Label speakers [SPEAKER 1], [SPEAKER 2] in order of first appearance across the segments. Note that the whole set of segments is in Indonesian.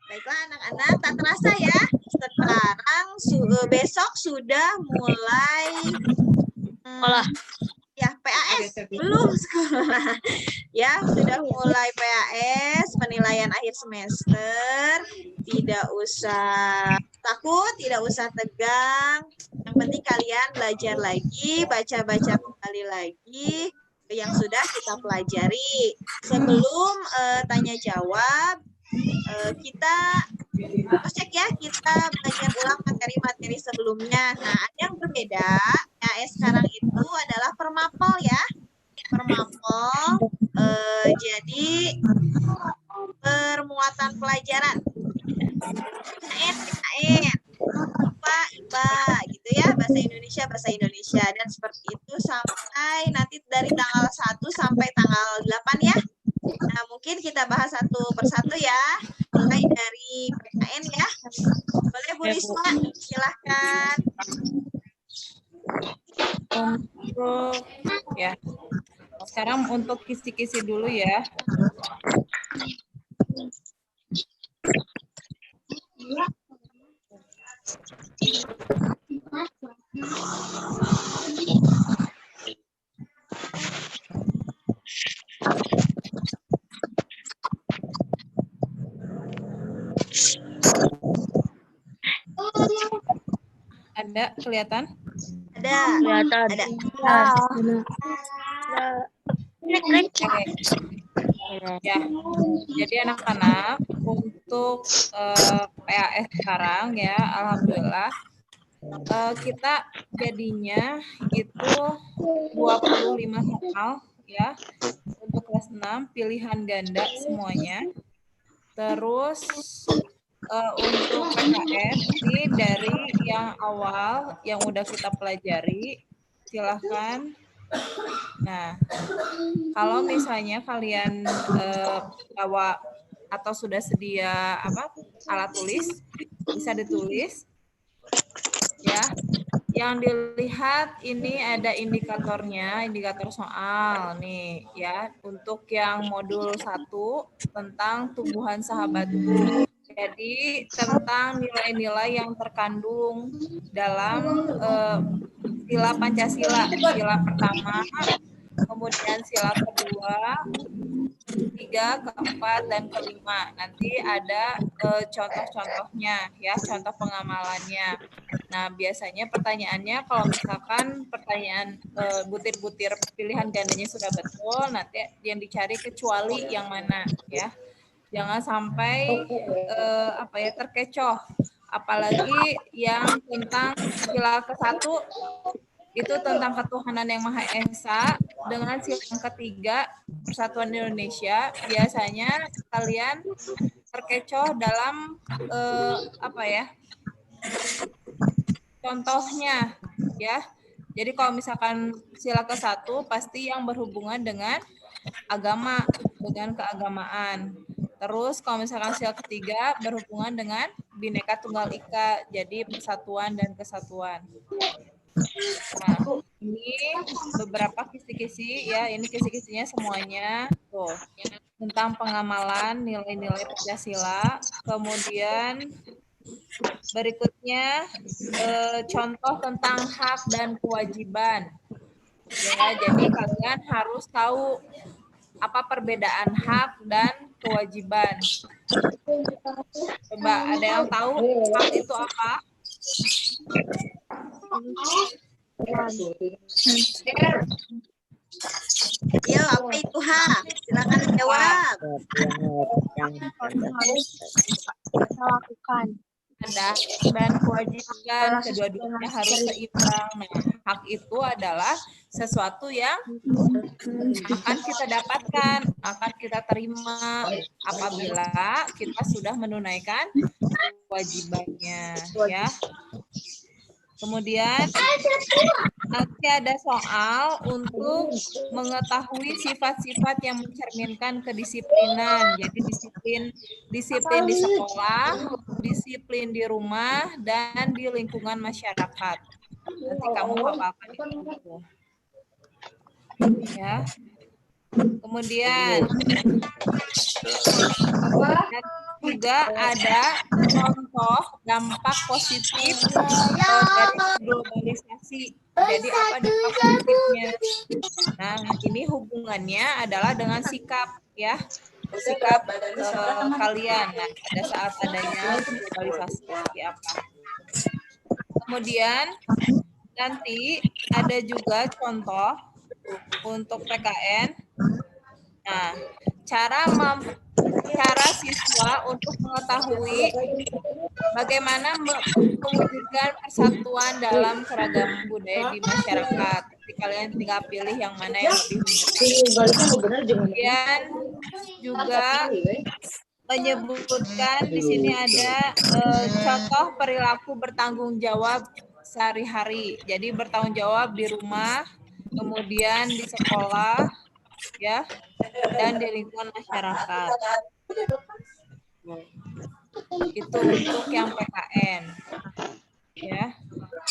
[SPEAKER 1] Baiklah anak-anak, tak terasa ya. Sekarang besok sudah mulai ya PAS belum sekolah. Ya, sudah mulai PAS, penilaian akhir semester. Tidak usah takut, tidak usah tegang. Yang penting kalian belajar lagi, baca-baca kembali lagi yang sudah kita pelajari. Sebelum tanya jawab, kita cek ya, kita belajar ulang materi-materi sebelumnya. Nah, ada yang berbeda. PAS sekarang itu adalah permapel ya. Permapel, jadi permuatan pelajaran. PKN, PKN. IPA, IPA, gitu ya. Bahasa Indonesia. Dan seperti itu sampai nanti dari tanggal 1 sampai tanggal 8 ya. Nah, mungkin kita bahas satu persatu ya. Mulai dari PKN ya. Boleh Bu Risma, silahkan.
[SPEAKER 2] Untuk ya, sekarang untuk kisi-kisi dulu ya. Ada kelihatan?
[SPEAKER 1] Ada.
[SPEAKER 3] Kelihatan.
[SPEAKER 1] Ada.
[SPEAKER 2] Oke. Ya, jadi anak-anak untuk PAS sekarang ya, alhamdulillah kita jadinya itu 25 soal ya untuk kelas 6 pilihan ganda semuanya. Terus untuk PKS ini dari yang awal yang udah kita pelajari, silahkan. Nah, kalau misalnya kalian bawa atau sudah sedia alat tulis, bisa ditulis ya. Yang dilihat ini ada indikatornya, indikator soal nih ya. Untuk yang modul 1 tentang tumbuhan sahabatku. Jadi tentang nilai-nilai yang terkandung dalam sila Pancasila. Sila pertama, kemudian sila kedua, ketiga, keempat, dan kelima. Nanti ada contoh-contohnya ya, contoh pengamalannya. Nah, biasanya pertanyaannya kalau misalkan pertanyaan butir-butir pilihan gandanya sudah betul, nanti yang dicari kecuali yang mana ya. Jangan sampai terkecoh. Apalagi yang tentang sila ke-1 itu tentang ketuhanan yang Maha Esa dengan sila yang ketiga Persatuan Indonesia. Biasanya kalian terkecoh dalam contohnya ya. Jadi kalau misalkan sila ke-1 pasti yang berhubungan dengan agama, dengan keagamaan. Terus kalau misalkan sila ketiga berhubungan dengan Bhinneka Tunggal Ika, jadi persatuan dan kesatuan. Nah, ini beberapa kisi-kisi ya, ini kisi-kisinya semuanya tuh tentang pengamalan nilai-nilai Pancasila, kemudian berikutnya contoh tentang hak dan kewajiban. Ya, jadi kalian harus tahu apa perbedaan hak dan kewajiban. Coba ada yang tahu hak itu apa?
[SPEAKER 1] Ayo, apa itu hak? Silakan jawab.
[SPEAKER 3] Lakukan.
[SPEAKER 2] Ada dan kewajiban, kedua-duanya harus seimbang. Nah, hak itu adalah sesuatu yang akan kita dapatkan, akan kita terima apabila kita sudah menunaikan kewajibannya, ya. Kemudian nanti ada soal untuk mengetahui sifat-sifat yang mencerminkan kedisiplinan. Jadi disiplin di sekolah, disiplin di rumah, dan di lingkungan masyarakat. Nanti kamu hafalkan itu. Ya. Kemudian juga ada contoh dampak positif dari globalisasi. Jadi apa dampak positifnya? Nah, ini hubungannya adalah dengan sikap ya. Sikap kalian nah, pada saat adanya globalisasi seperti apa. Kemudian nanti ada juga contoh untuk PKN. Nah, cara siswa untuk mengetahui bagaimana mewujudkan persatuan dalam keragaman budaya di masyarakat. Jadi kalian tinggal pilih yang mana yang lebih mudah. Kemudian juga menyebutkan di sini ada contoh perilaku bertanggung jawab sehari-hari. Jadi bertanggung jawab di rumah, kemudian di sekolah, ya, dan di lingkungan masyarakat. Itu untuk yang PKN. Ya.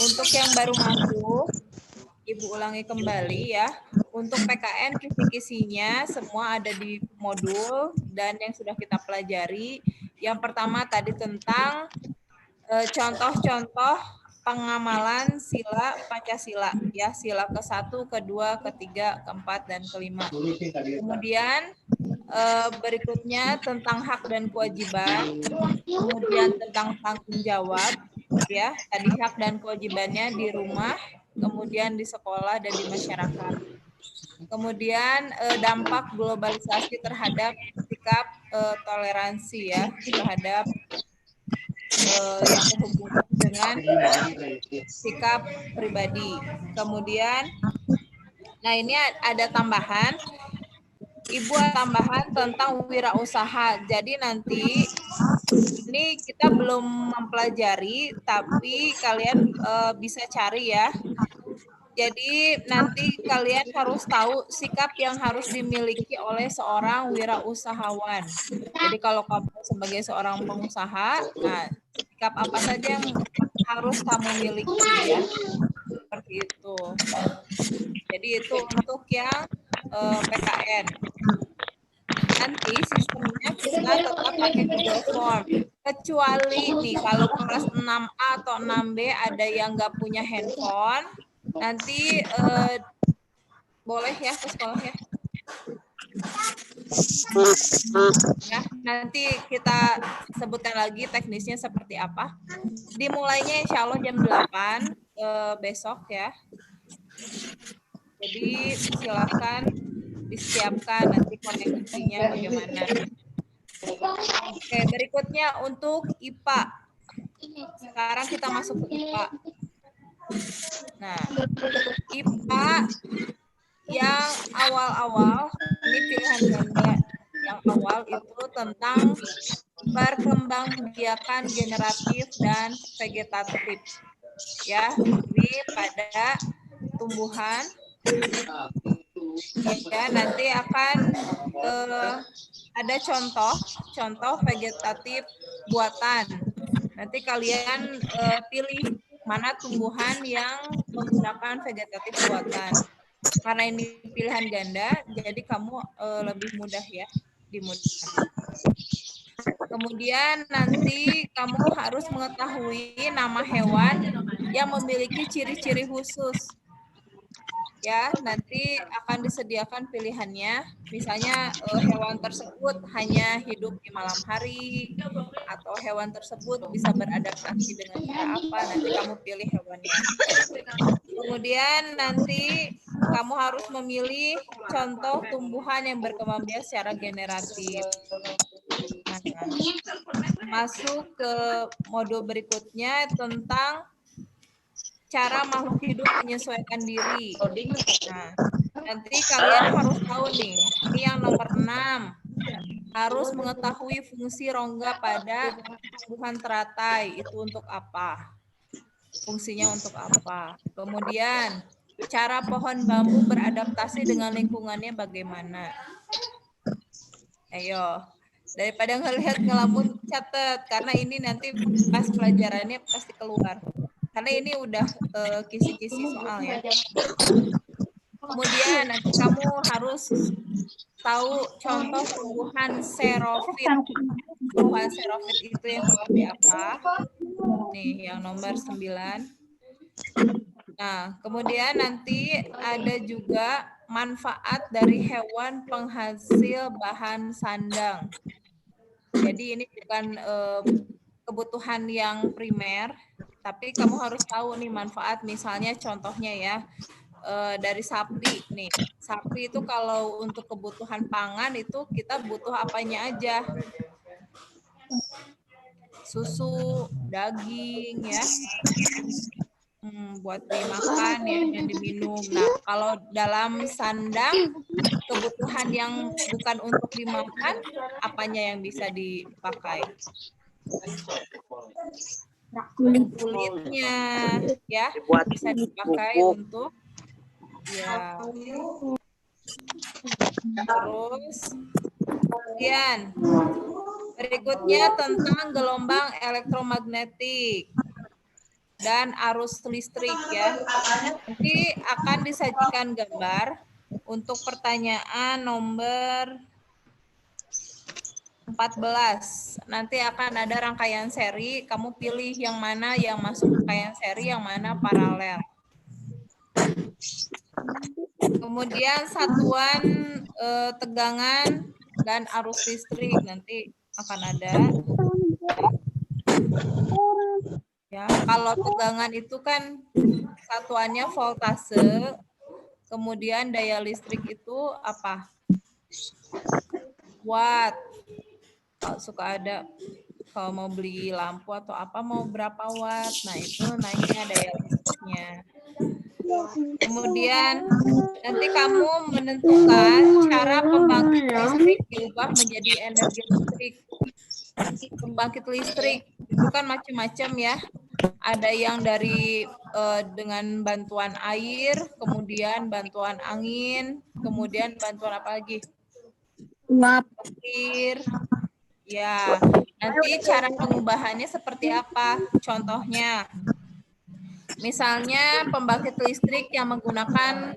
[SPEAKER 2] Untuk yang baru masuk, Ibu ulangi kembali ya. Untuk PKN kisi-kisinya semua ada di modul dan yang sudah kita pelajari. Yang pertama tadi tentang contoh-contoh pengamalan sila Pancasila ya, sila ke-1, ke-2, ke-3, ke-4 dan ke-5. Kemudian berikutnya tentang hak dan kewajiban, kemudian tentang tanggung jawab ya, tadi hak dan kewajibannya di rumah, kemudian di sekolah dan di masyarakat. Kemudian dampak globalisasi terhadap sikap toleransi ya, terhadap yang berhubungan dengan sikap pribadi. Kemudian, nah ini ada tambahan, Ibu tambahan tentang wirausaha. Jadi nanti ini kita belum mempelajari, tapi kalian bisa cari ya. Jadi nanti kalian harus tahu sikap yang harus dimiliki oleh seorang wirausahawan. Jadi kalau kamu sebagai seorang pengusaha, nah sikap apa saja yang harus kamu miliki ya. Seperti itu. Jadi itu untuk yang PKN. Nanti sistemnya kita tetap pakai Google Form. Kecuali nih kalau kelas 6A atau 6B ada yang nggak punya handphone, nanti boleh ya ke sekolah ya. Ya, nanti kita sebutkan lagi teknisnya seperti apa. Dimulainya insya Allah jam 8 besok ya. Jadi silakan disiapkan nanti koneksinya bagaimana. Oke, berikutnya untuk IPA. Sekarang kita masuk ke IPA. Nah, IPA yang awal-awal, ini pilihan ganda yang awal itu tentang perkembangbiakan generatif dan vegetatif. Ya, ini pada tumbuhan. Ya, nanti akan ada contoh vegetatif buatan. Nanti kalian pilih mana tumbuhan yang menggunakan vegetatif buatan. Karena ini pilihan ganda, jadi kamu lebih mudah ya dimudahkan. Kemudian nanti kamu harus mengetahui nama hewan yang memiliki ciri-ciri khusus. Ya, nanti akan disediakan pilihannya. Misalnya hewan tersebut hanya hidup di malam hari atau hewan tersebut bisa beradaptasi dengan cara apa, nanti kamu pilih hewannya. Kemudian nanti kamu harus memilih contoh tumbuhan yang berkembang biak secara generatif. Nah, masuk ke modul berikutnya tentang cara makhluk hidup menyesuaikan diri. Nah, nanti kalian harus tahu nih, ini yang nomor 6. Harus mengetahui fungsi rongga pada tumbuhan teratai, itu untuk apa? Fungsinya untuk apa? Kemudian, cara pohon bambu beradaptasi dengan lingkungannya bagaimana? Ayo, daripada ngelihat ngelamun catat, karena ini nanti pas pelajarannya pasti keluar. Karena ini udah kisi-kisi soal ya. Kemudian nanti kamu harus tahu contoh tumbuhan xerophyt. Tumbuhan xerophyt itu yang seperti apa? Nih, yang nomor 9. Nah, kemudian nanti ada juga manfaat dari hewan penghasil bahan sandang. Jadi ini bukan kebutuhan yang primer, tapi kamu harus tahu nih manfaat. Misalnya contohnya ya, dari sapi nih. Sapi itu kalau untuk kebutuhan pangan itu kita butuh apanya aja? Susu, daging ya. Buat dimakan ya dan diminum. Nah, kalau dalam sandang kebutuhan yang bukan untuk dimakan, apanya yang bisa dipakai? Kulitnya ya bisa dipakai untuk ya. Terus kemudian berikutnya tentang gelombang elektromagnetik dan arus listrik ya. Nanti akan disajikan gambar untuk pertanyaan nomor 14. Nanti akan ada rangkaian seri, kamu pilih yang mana yang masuk rangkaian seri, yang mana paralel. Kemudian satuan tegangan dan arus listrik nanti akan ada. Ya, kalau tegangan itu kan satuannya voltase, kemudian daya listrik itu apa? Watt. Kalau suka ada, kalau mau beli lampu atau apa mau berapa watt, nah itu naiknya daya listriknya. Kemudian nanti kamu menentukan cara pembangkit listrik diubah menjadi energi listrik. Pembangkit listrik itu kan macam-macam ya. Ada yang dari dengan bantuan air, kemudian bantuan angin, kemudian bantuan apa lagi? Air. Ya, nanti cara pengubahannya seperti apa? Contohnya, misalnya pembangkit listrik yang menggunakan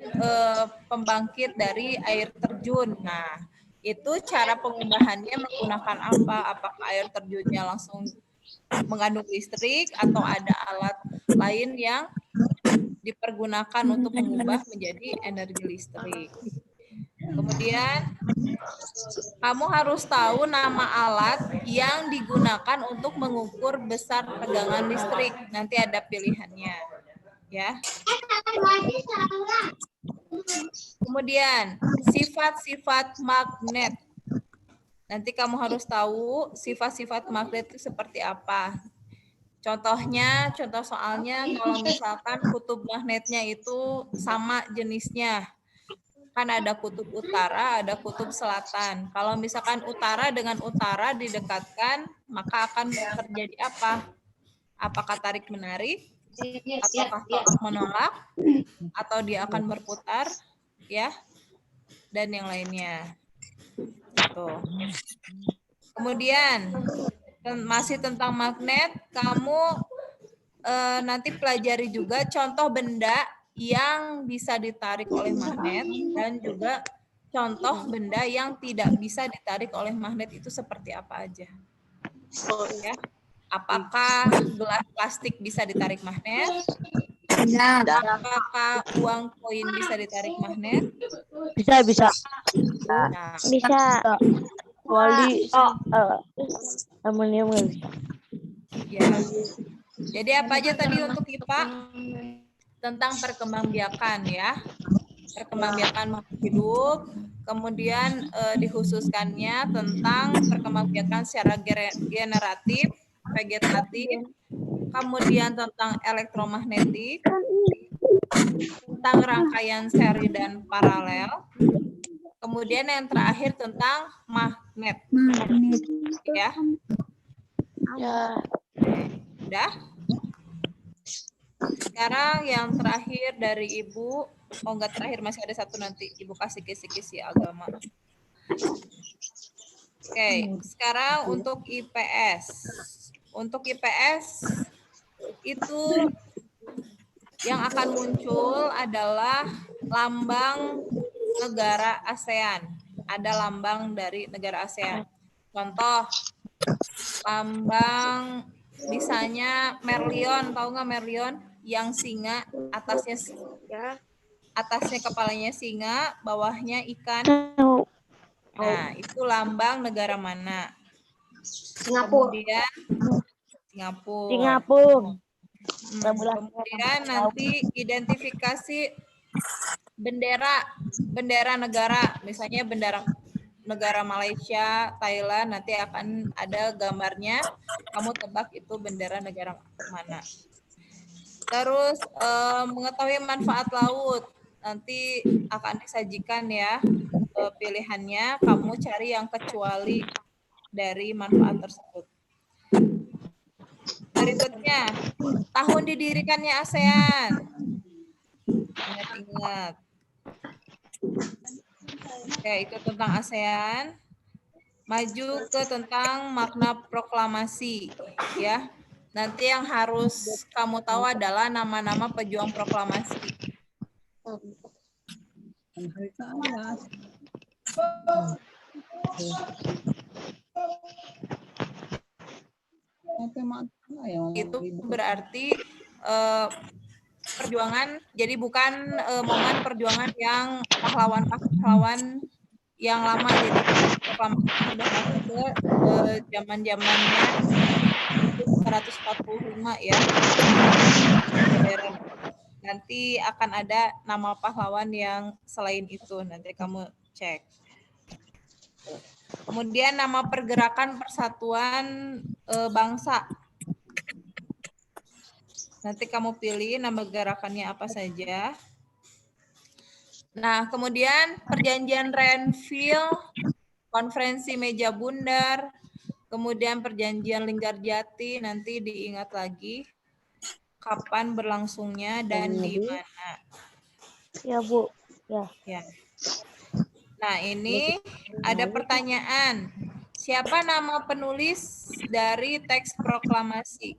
[SPEAKER 2] pembangkit dari air terjun. Nah, itu cara pengubahannya menggunakan apa? Apakah air terjunnya langsung mengandung listrik atau ada alat lain yang dipergunakan untuk mengubah menjadi energi listrik. Kemudian kamu harus tahu nama alat yang digunakan untuk mengukur besar tegangan listrik. Nanti ada pilihannya. Ya. Kemudian sifat-sifat magnet. Nanti kamu harus tahu sifat-sifat magnet itu seperti apa. Contohnya, contoh soalnya kalau misalkan kutub magnetnya itu sama jenisnya. Kan ada kutub utara, ada kutub selatan. Kalau misalkan utara dengan utara didekatkan, maka akan terjadi apa? Apakah tarik-menarik? Ataukah tolak menolak? Atau dia akan berputar? Ya, dan yang lainnya. Tuh. Kemudian masih tentang magnet, kamu nanti pelajari juga contoh benda yang bisa ditarik oleh magnet dan juga contoh benda yang tidak bisa ditarik oleh magnet itu seperti apa aja. Ya. Apakah gelas plastik bisa ditarik magnet? Apakah uang koin bisa ditarik magnet?
[SPEAKER 3] Bisa.
[SPEAKER 2] Nah,
[SPEAKER 4] Bisa.
[SPEAKER 3] Wali amonium nggak bisa.
[SPEAKER 2] ya. Jadi apa aja tadi untuk IPA? Tentang perkembangbiakan ya. Perkembangbiakan makhluk hidup. Kemudian dikhususkannya tentang perkembangbiakan secara generatif, vegetatif. Kemudian tentang elektromagnetik. Tentang rangkaian seri dan paralel. Kemudian yang terakhir tentang magnet. Ya.
[SPEAKER 3] Ya.
[SPEAKER 2] Udah? Sekarang yang terakhir dari Ibu, oh enggak terakhir, masih ada satu nanti. Ibu kasih kisi-kisi agama. Oke, sekarang untuk IPS. Untuk IPS itu yang akan muncul adalah lambang negara ASEAN. Ada lambang dari negara ASEAN. Contoh, lambang misalnya Merlion, tahu nggak Merlion? Yang singa, atasnya kepalanya singa, bawahnya ikan. Nah, itu lambang negara mana? Kemudian Singapura. Kemudian nanti identifikasi bendera negara, misalnya bendera negara Malaysia, Thailand, nanti akan ada gambarnya. Kamu tebak itu bendera negara mana. Terus mengetahui manfaat laut, nanti akan disajikan ya pilihannya. Kamu cari yang kecuali dari manfaat tersebut. Berikutnya, tahun didirikannya ASEAN. Ingat-ingat. Oke, itu tentang ASEAN. Maju ke tentang makna proklamasi, ya. Nanti yang harus kamu tahu adalah nama-nama pejuang proklamasi. Itu berarti perjuangan, jadi bukan momen perjuangan yang pahlawan-pahlawan yang lama, jadi proklamasi sudah masuk ke zaman-zamannya 1945 ya. Nanti akan ada nama pahlawan yang selain itu, nanti kamu cek. Kemudian nama pergerakan persatuan bangsa. Nanti kamu pilih nama gerakannya apa saja. Nah, kemudian perjanjian Renville, konferensi meja bundar, kemudian perjanjian Linggarjati, nanti diingat lagi kapan berlangsungnya dan di mana.
[SPEAKER 3] Ya, Bu. Ya.
[SPEAKER 2] Nah, ini ada pertanyaan. Siapa nama penulis dari teks proklamasi?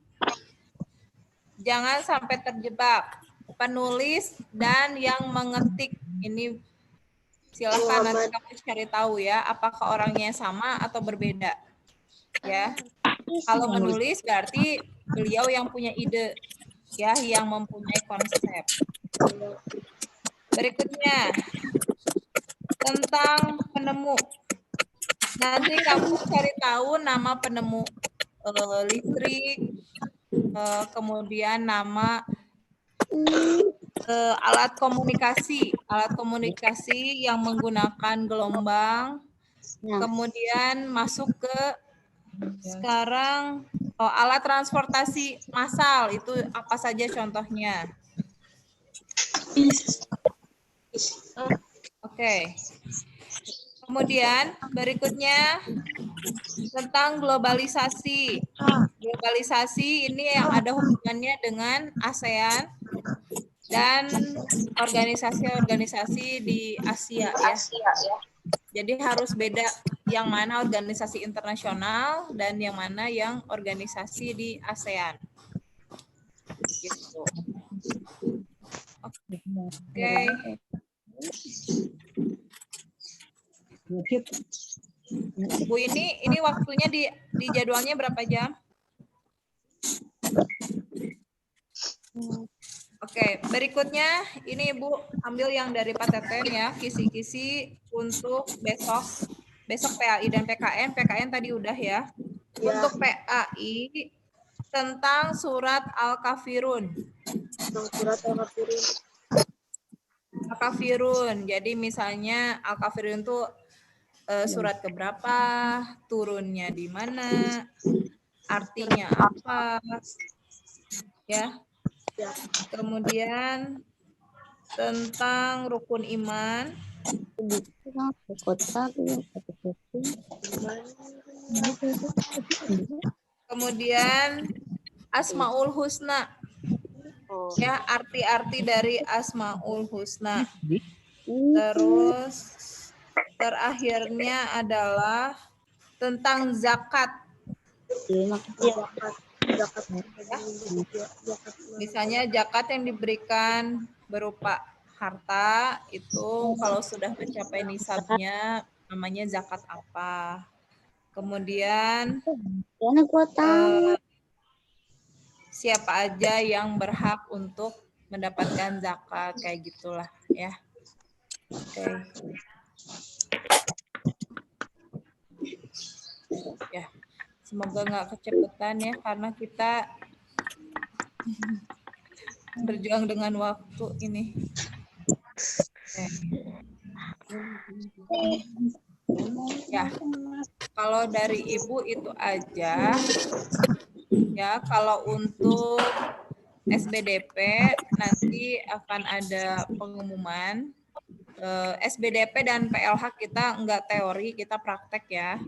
[SPEAKER 2] Jangan sampai terjebak. Penulis dan yang mengetik. Ini silakan nanti kamu cari tahu ya, apakah orangnya sama atau berbeda. Ya. Kalau menulis berarti beliau yang punya ide, ya, yang mempunyai konsep. Berikutnya, tentang penemu. Nanti kamu cari tahu nama penemu listrik, kemudian nama alat komunikasi yang menggunakan gelombang, kemudian masuk ke sekarang alat transportasi massal, itu apa saja contohnya? Oke. Kemudian berikutnya tentang globalisasi. Globalisasi ini yang ada hubungannya dengan ASEAN dan organisasi-organisasi di Asia ya. Jadi harus beda yang mana organisasi internasional dan yang mana yang organisasi di ASEAN. Gitu. Oke. Bu, ini waktunya di jadwalnya berapa jam? Oke, berikutnya ini Ibu ambil yang dari Pak Teten ya, kisi-kisi untuk besok PAI dan PKN. PKN tadi udah ya. Untuk PAI tentang surat Al-Kafirun. Al-Kafirun. Jadi misalnya Al-Kafirun itu surat keberapa, turunnya di mana, artinya apa, ya. Kemudian tentang rukun iman. Kemudian Asmaul Husna. Ya, arti-arti dari Asmaul Husna. Terus terakhirnya adalah tentang zakat. Misalnya zakat yang diberikan berupa harta itu kalau sudah mencapai nisabnya namanya zakat apa. Kemudian
[SPEAKER 3] Karena gua tahu.
[SPEAKER 2] siapa aja yang berhak untuk mendapatkan zakat, kayak gitulah ya. Oke. Ya, semoga nggak kecepatan ya karena kita berjuang dengan waktu ini. Oke. Ya, kalau dari Ibu itu aja. Ya, kalau untuk SBDP nanti akan ada pengumuman. SBDP dan PLH kita enggak teori, kita praktek ya.